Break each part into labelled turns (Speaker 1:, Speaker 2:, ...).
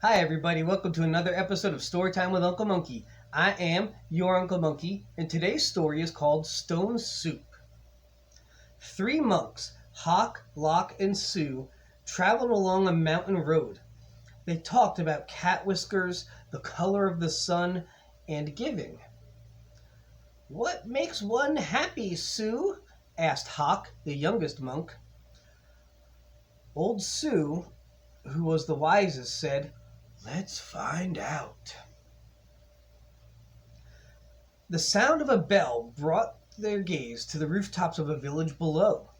Speaker 1: Hi everybody, welcome to another episode of Storytime with Uncle Monkey. I am your Uncle Monkey, and today's story is called Stone Soup. Three monks, Hawk, Lock, and Sue, traveled along a mountain road. They talked about cat whiskers, the color of the sun, and giving. "What makes one happy, Sue?" asked Hawk, the youngest monk. Old Sue, who was the wisest, said, "Let's find out." The sound of a bell brought their gaze to the rooftops of a village below.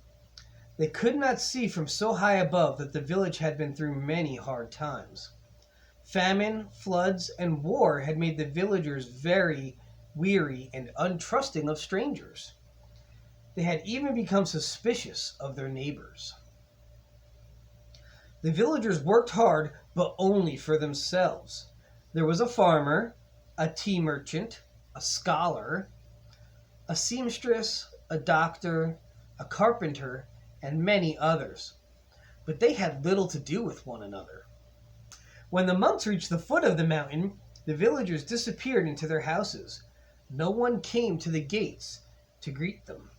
Speaker 1: They could not see from so high above that the village had been through many hard times. Famine, floods, and war had made the villagers very weary and untrusting of strangers. They had even become suspicious of their neighbors. The villagers worked hard, but only for themselves. There was a farmer, a tea merchant, a scholar, a seamstress, a doctor, a carpenter, and many others. But they had little to do with one another. When the monks reached the foot of the mountain, the villagers disappeared into their houses. No one came to the gates to greet them.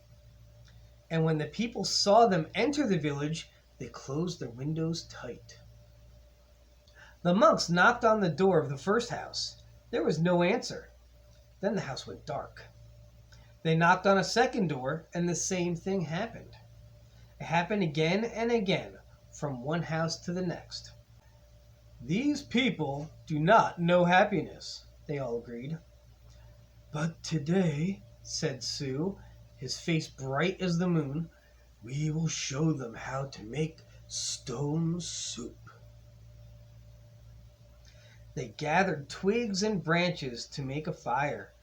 Speaker 1: And when the people saw them enter the village, they closed their windows tight. The monks knocked on the door of the first house. There was no answer. Then the house went dark. They knocked on a second door, and the same thing happened. It happened again and again, from one house to the next. "These people do not know happiness," they all agreed. "But today," said Sue, his face bright as the moon, "we will show them how to make stone soup." They gathered twigs and branches to make a fire.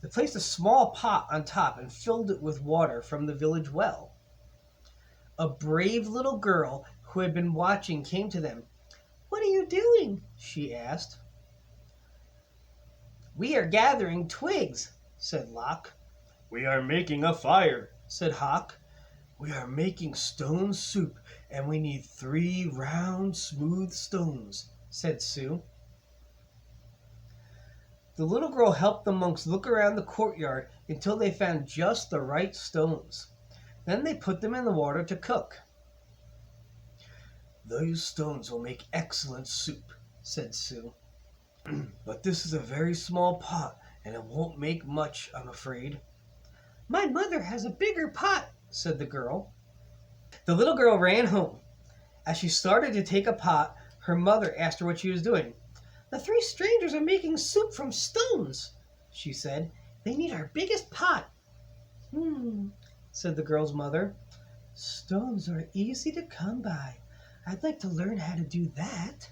Speaker 1: They placed a small pot on top and filled it with water from the village well. A brave little girl who had been watching came to them. "What are you doing?" she asked. "We are gathering twigs," said Lock. "We are making a fire," said Hawk. "We are making stone soup, and we need 3 round, smooth stones," said Sue. The little girl helped the monks look around the courtyard until they found just the right stones. Then they put them in the water to cook. "Those stones will make excellent soup," said Sue. "But this is a very small pot, and it won't make much, I'm afraid." "My mother has a bigger pot," said the girl. The little girl ran home. As she started to take a pot, her mother asked her what she was doing. "The 3 strangers are making soup from stones," she said. "They need our biggest pot." Said the girl's mother. "Stones are easy to come by. I'd like to learn how to do that."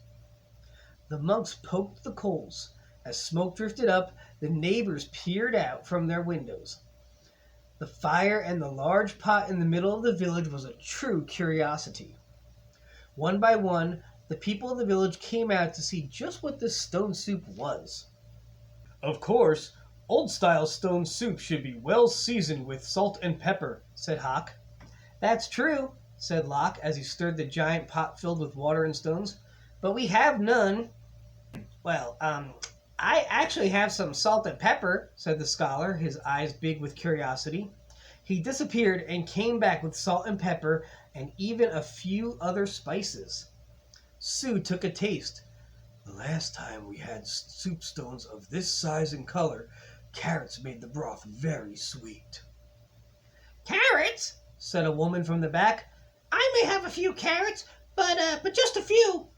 Speaker 1: The monks poked the coals. As smoke drifted up, the neighbors peered out from their windows. The fire and the large pot in the middle of the village was a true curiosity. One by one, the people of the village came out to see just what this stone soup was. "Of course, old-style stone soup should be well seasoned with salt and pepper," said Hawk. "That's true," said Lock as he stirred the giant pot filled with water and stones. "But we have none." "Well, I actually have some salt and pepper," said the scholar, his eyes big with curiosity. He disappeared and came back with salt and pepper and even a few other spices. Sue took a taste. "The last time we had soup stones of this size and color, carrots made the broth very sweet." "Carrots?" said a woman from the back. "I may have a few carrots, but just a few."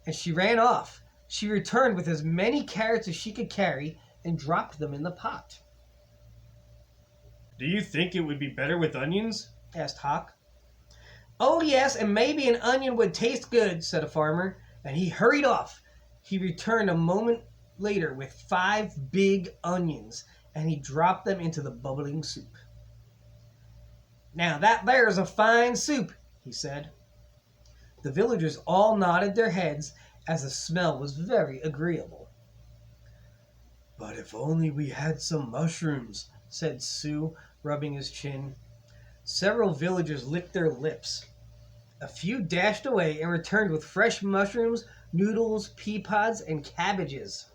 Speaker 1: And she ran off. She returned with as many carrots as she could carry and dropped them in the pot. "Do you think it would be better with onions?" asked Hawk. "Oh, yes, and maybe an onion would taste good," said a farmer, and he hurried off. He returned a moment later with 5 big onions, and he dropped them into the bubbling soup. "Now that there's a fine soup," he said. The villagers all nodded their heads as the smell was very agreeable. "But if only we had some mushrooms," said Sue, rubbing his chin. Several villagers licked their lips. A few dashed away and returned with fresh mushrooms noodles, pea pods, and cabbages.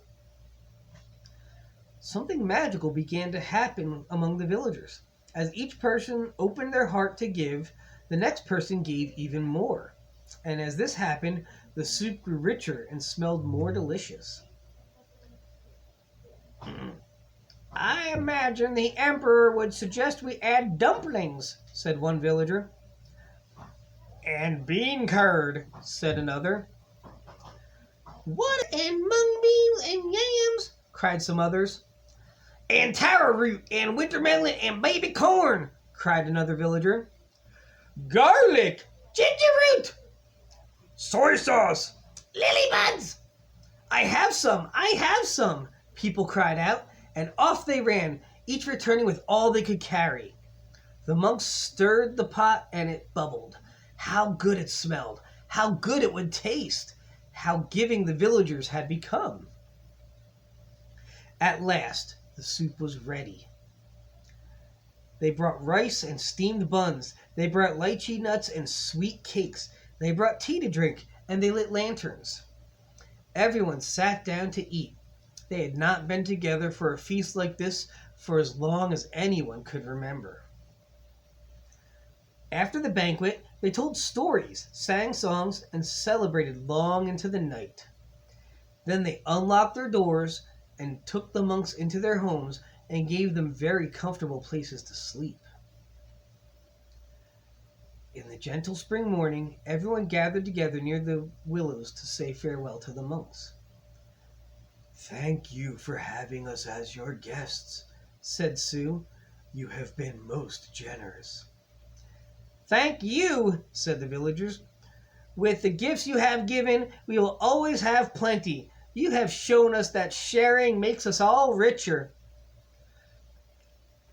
Speaker 1: Something magical began to happen among the villagers. As each person opened their heart to give, the next person gave even more. And as this happened, the soup grew richer and smelled more delicious. I imagine the Emperor would suggest we add dumplings, said one villager. And bean curd, said another. What, and mung beans and yams, cried some others. And taro root and winter melon and baby corn, cried another villager. Garlic, ginger root, soy sauce, lily buds. I have some, people cried out, and off they ran, each returning with all they could carry. The monks stirred the pot and it bubbled. How good it smelled, how good it would taste, how giving the villagers had become. At last, the soup was ready. They brought rice and steamed buns. They brought lychee nuts and sweet cakes. They brought tea to drink, and they lit lanterns. Everyone sat down to eat. They had not been together for a feast like this for as long as anyone could remember. After the banquet, they told stories, sang songs, and celebrated long into the night. Then they unlocked their doors and took the monks into their homes and gave them very comfortable places to sleep. In the gentle spring morning, everyone gathered together near the willows to say farewell to the monks. Thank you for having us as your guests, said Sue. You have been most generous. Thank you, said the villagers. With the gifts you have given, we will always have plenty. You have shown us that sharing makes us all richer.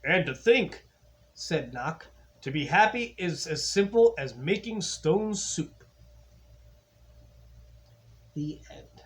Speaker 1: And to think, said Knock, to be happy is as simple as making stone soup. The end.